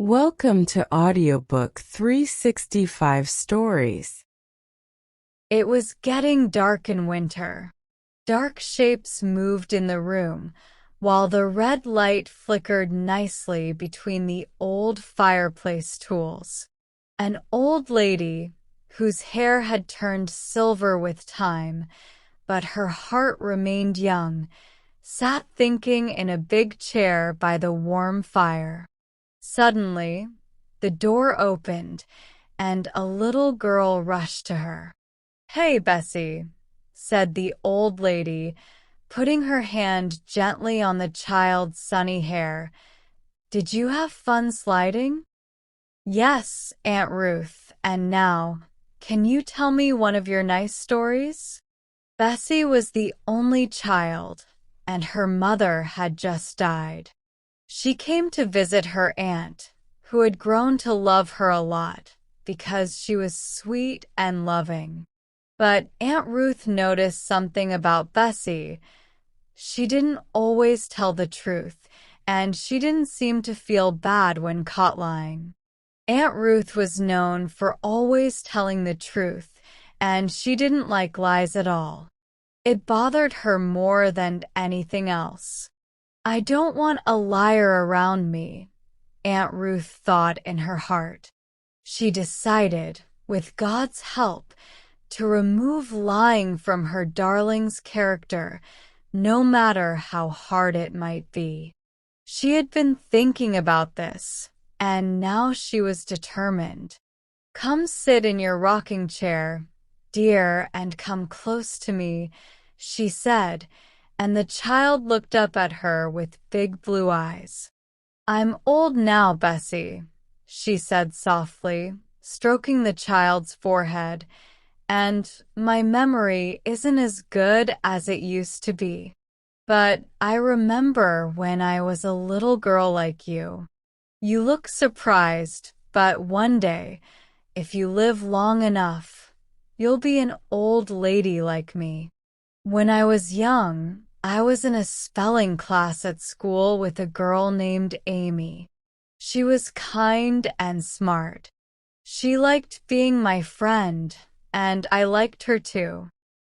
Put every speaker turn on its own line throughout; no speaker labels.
Welcome to Audiobook 365 Stories.
It was getting dark in winter. Dark shapes moved in the room, while the red light flickered nicely between the old fireplace tools. An old lady, whose hair had turned silver with time, but her heart remained young, sat thinking in a big chair by the warm fire. Suddenly, the door opened, and a little girl rushed to her. "Hey, Bessie," said the old lady, putting her hand gently on the child's sunny hair. "Did you have fun sliding?" "Yes, Aunt Ruth, and now, can you tell me one of your nice stories?" Bessie was the only child, and her mother had just died. She came to visit her aunt, who had grown to love her a lot because she was sweet and loving. But Aunt Ruth noticed something about Bessie. She didn't always tell the truth, and she didn't seem to feel bad when caught lying. Aunt Ruth was known for always telling the truth, and she didn't like lies at all. It bothered her more than anything else. "I don't want a liar around me," Aunt Ruth thought in her heart. She decided, with God's help, to remove lying from her darling's character, no matter how hard it might be. She had been thinking about this, and now she was determined. "Come sit in your rocking chair, dear, and come close to me," she said, and the child looked up at her with big blue eyes. "I'm old now, Bessie," she said softly, stroking the child's forehead, "and my memory isn't as good as it used to be. But I remember when I was a little girl like you. You look surprised, but one day, if you live long enough, you'll be an old lady like me. When I was young, I was in a spelling class at school with a girl named Amy. She was kind and smart. She liked being my friend, and I liked her too.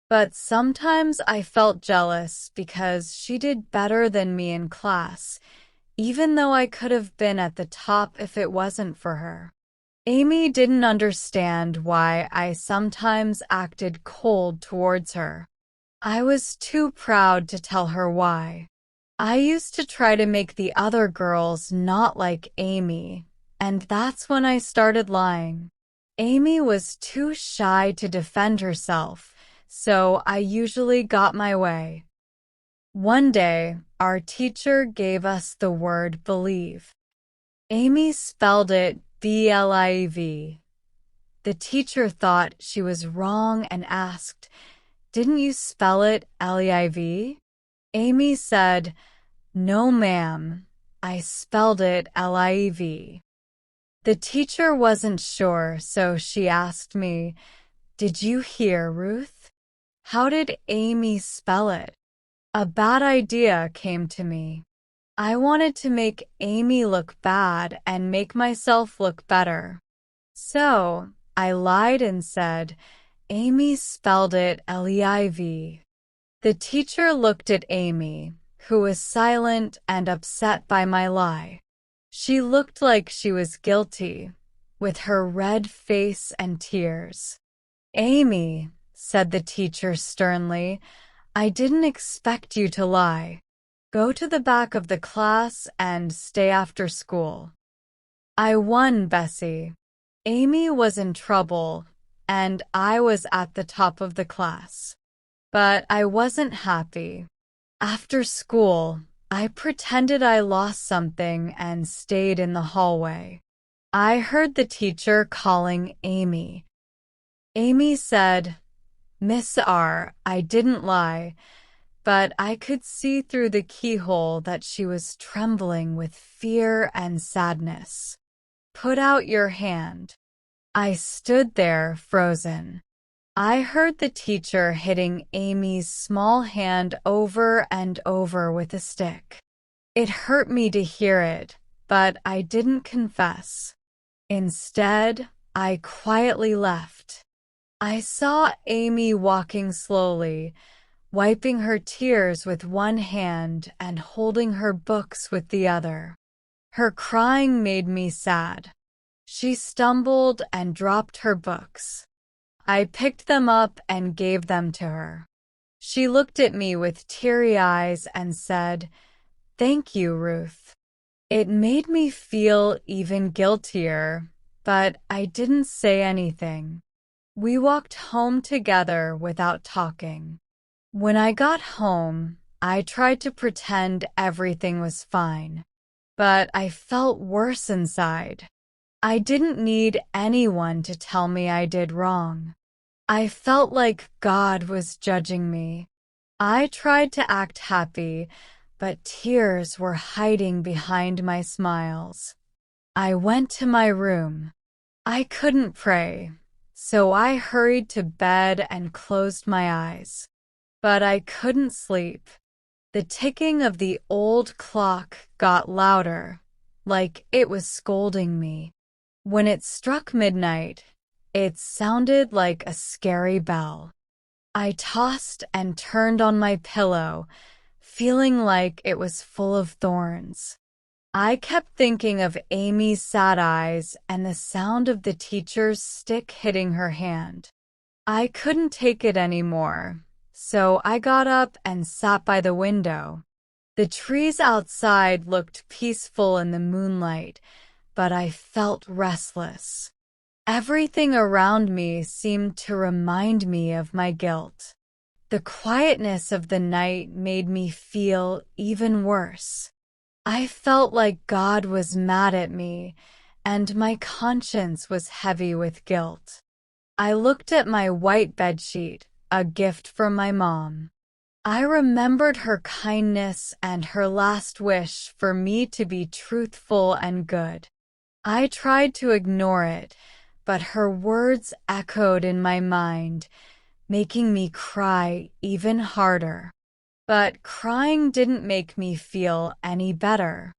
But sometimes I felt jealous because she did better than me in class, even though I could have been at the top if it wasn't for her. Amy didn't understand why I sometimes acted cold towards her. I was too proud to tell her why. I used to try to make the other girls not like Amy, and that's when I started lying. Amy was too shy to defend herself, so I usually got my way. One day, our teacher gave us the word believe. Amy spelled it B-L-I-E-V. The teacher thought she was wrong and asked, "Didn't you spell it L-E-I-V?" Amy said, "No, ma'am, I spelled it L-I-E-V." The teacher wasn't sure, so she asked me, "Did you hear, Ruth? How did Amy spell it?" A bad idea came to me. I wanted to make Amy look bad and make myself look better. So I lied and said, "Amy spelled it L-E-I-V." The teacher looked at Amy, who was silent and upset by my lie. She looked like she was guilty, with her red face and tears. "Amy," said the teacher sternly, "I didn't expect you to lie. Go to the back of the class and stay after school." I won, Bessie. Amy was in trouble, and I was at the top of the class. But I wasn't happy. After school, I pretended I lost something and stayed in the hallway. I heard the teacher calling Amy. Amy said, "Miss R, I didn't lie," but I could see through the keyhole that she was trembling with fear and sadness. "Put out your hand." I stood there, frozen. I heard the teacher hitting Amy's small hand over and over with a stick. It hurt me to hear it, but I didn't confess. Instead, I quietly left. I saw Amy walking slowly, wiping her tears with one hand and holding her books with the other. Her crying made me sad. She stumbled and dropped her books. I picked them up and gave them to her. She looked at me with teary eyes and said, "Thank you, Ruth." It made me feel even guiltier, but I didn't say anything. We walked home together without talking. When I got home, I tried to pretend everything was fine, but I felt worse inside. I didn't need anyone to tell me I did wrong. I felt like God was judging me. I tried to act happy, but tears were hiding behind my smiles. I went to my room. I couldn't pray, so I hurried to bed and closed my eyes. But I couldn't sleep. The ticking of the old clock got louder, like it was scolding me. When it struck midnight, it sounded like a scary bell. I tossed and turned on my pillow, feeling like it was full of thorns. I kept thinking of Amy's sad eyes and the sound of the teacher's stick hitting her hand. I couldn't take it anymore, so I got up and sat by the window. The trees outside looked peaceful in the moonlight, but I felt restless. Everything around me seemed to remind me of my guilt. The quietness of the night made me feel even worse. I felt like God was mad at me, and my conscience was heavy with guilt. I looked at my white bedsheet, a gift from my mom. I remembered her kindness and her last wish for me to be truthful and good. I tried to ignore it, but her words echoed in my mind, making me cry even harder. But crying didn't make me feel any better.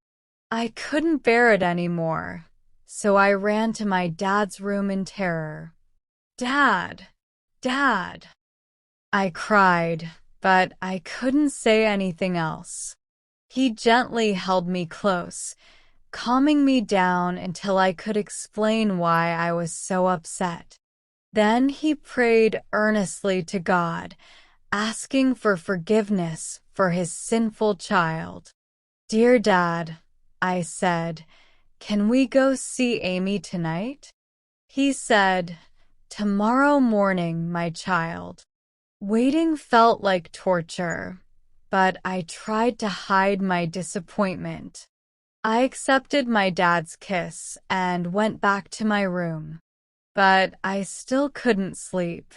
I couldn't bear it anymore, so I ran to my dad's room in terror. "Dad! Dad!" I cried, but I couldn't say anything else. He gently held me close, calming me down until I could explain why I was so upset. Then he prayed earnestly to God, asking for forgiveness for his sinful child. "Dear Dad," I said, "can we go see Amy tonight?" He said, "Tomorrow morning, my child." Waiting felt like torture, but I tried to hide my disappointment. I accepted my dad's kiss and went back to my room, but I still couldn't sleep.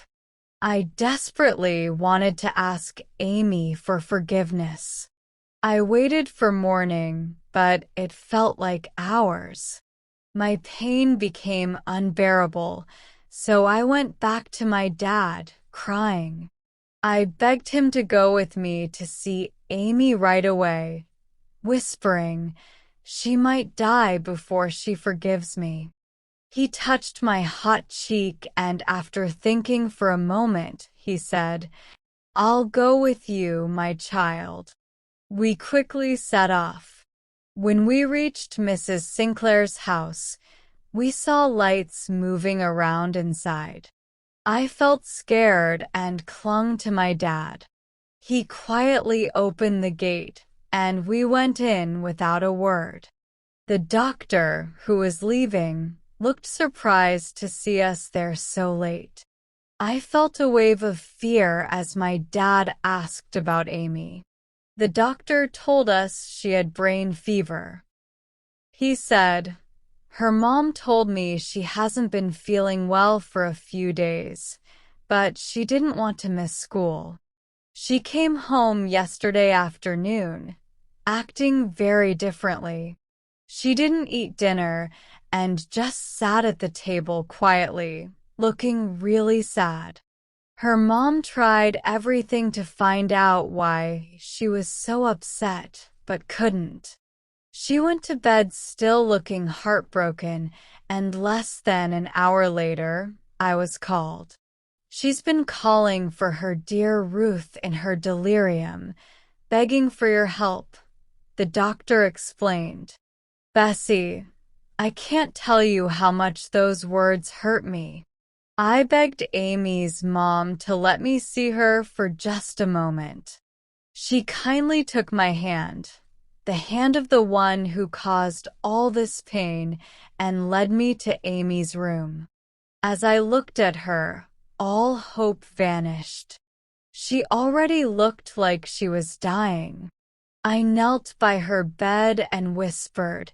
I desperately wanted to ask Amy for forgiveness. I waited for morning, but it felt like hours. My pain became unbearable, so I went back to my dad, crying. I begged him to go with me to see Amy right away, whispering, "She might die before she forgives me." He touched my hot cheek and after thinking for a moment, he said, "I'll go with you, my child." We quickly set off. When we reached Mrs. Sinclair's house, we saw lights moving around inside. I felt scared and clung to my dad. He quietly opened the gate, and we went in without a word. The doctor, who was leaving, looked surprised to see us there so late. I felt a wave of fear as my dad asked about Amy. The doctor told us she had brain fever. He said, "Her mom told me she hasn't been feeling well for a few days, but she didn't want to miss school. She came home yesterday afternoon, acting very differently. She didn't eat dinner and just sat at the table quietly, looking really sad. Her mom tried everything to find out why she was so upset, but couldn't. She went to bed still looking heartbroken, and less than an hour later, I was called. She's been calling for her dear Ruth in her delirium, begging for your help, the doctor explained. Bessie, I can't tell you how much those words hurt me. I begged Amy's mom to let me see her for just a moment. She kindly took my hand, the hand of the one who caused all this pain, and led me to Amy's room. As I looked at her, all hope vanished. She already looked like she was dying. I knelt by her bed and whispered,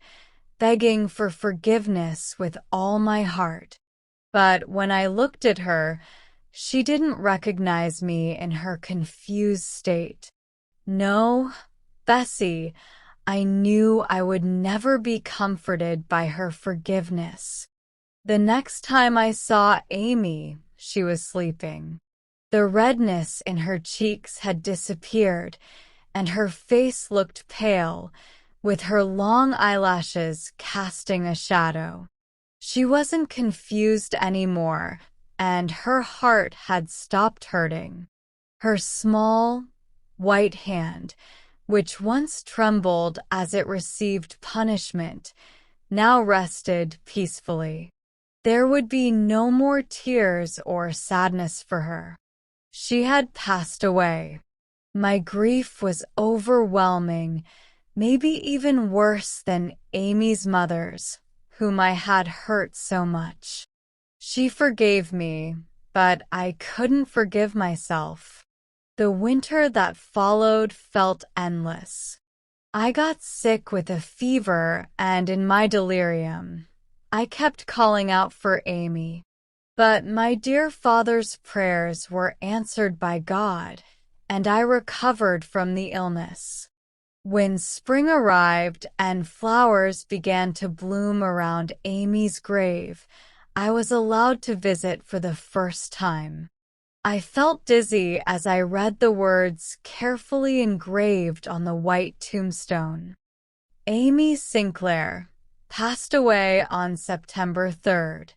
begging for forgiveness with all my heart. But when I looked at her, she didn't recognize me in her confused state. No, Bessie, I knew I would never be comforted by her forgiveness. The next time I saw Amy, she was sleeping. The redness in her cheeks had disappeared, and her face looked pale, with her long eyelashes casting a shadow. She wasn't confused anymore, and her heart had stopped hurting. Her small, white hand, which once trembled as it received punishment, now rested peacefully. There would be no more tears or sadness for her. She had passed away. My grief was overwhelming, maybe even worse than Amy's mother's, whom I had hurt so much. She forgave me, but I couldn't forgive myself. The winter that followed felt endless. I got sick with a fever, and in my delirium, I kept calling out for Amy. But my dear father's prayers were answered by God, and I recovered from the illness. When spring arrived and flowers began to bloom around Amy's grave, I was allowed to visit for the first time. I felt dizzy as I read the words carefully engraved on the white tombstone. Amy Sinclair passed away on September 3rd.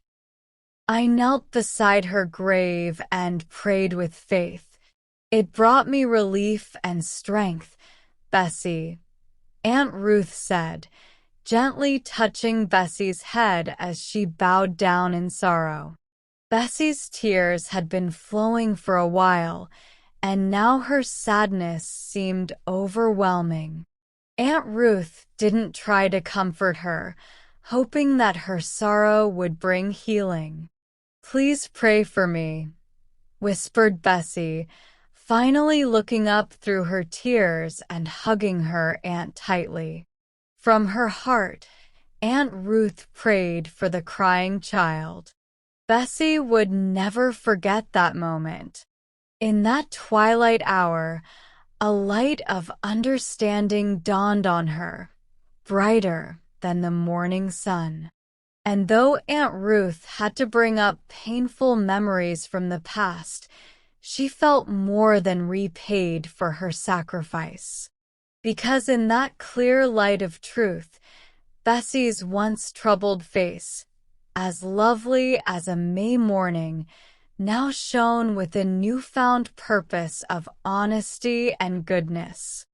I knelt beside her grave and prayed with faith. It brought me relief and strength, Bessie, Aunt Ruth said, gently touching Bessie's head as she bowed down in sorrow. Bessie's tears had been flowing for a while, and now her sadness seemed overwhelming. Aunt Ruth didn't try to comfort her, hoping that her sorrow would bring healing. "Please pray for me," whispered Bessie, finally looking up through her tears and hugging her aunt tightly. From her heart, Aunt Ruth prayed for the crying child. Bessie would never forget that moment. In that twilight hour, a light of understanding dawned on her, brighter than the morning sun. And though Aunt Ruth had to bring up painful memories from the past, she felt more than repaid for her sacrifice. Because in that clear light of truth, Bessie's once troubled face, as lovely as a May morning, now shone with a newfound purpose of honesty and goodness.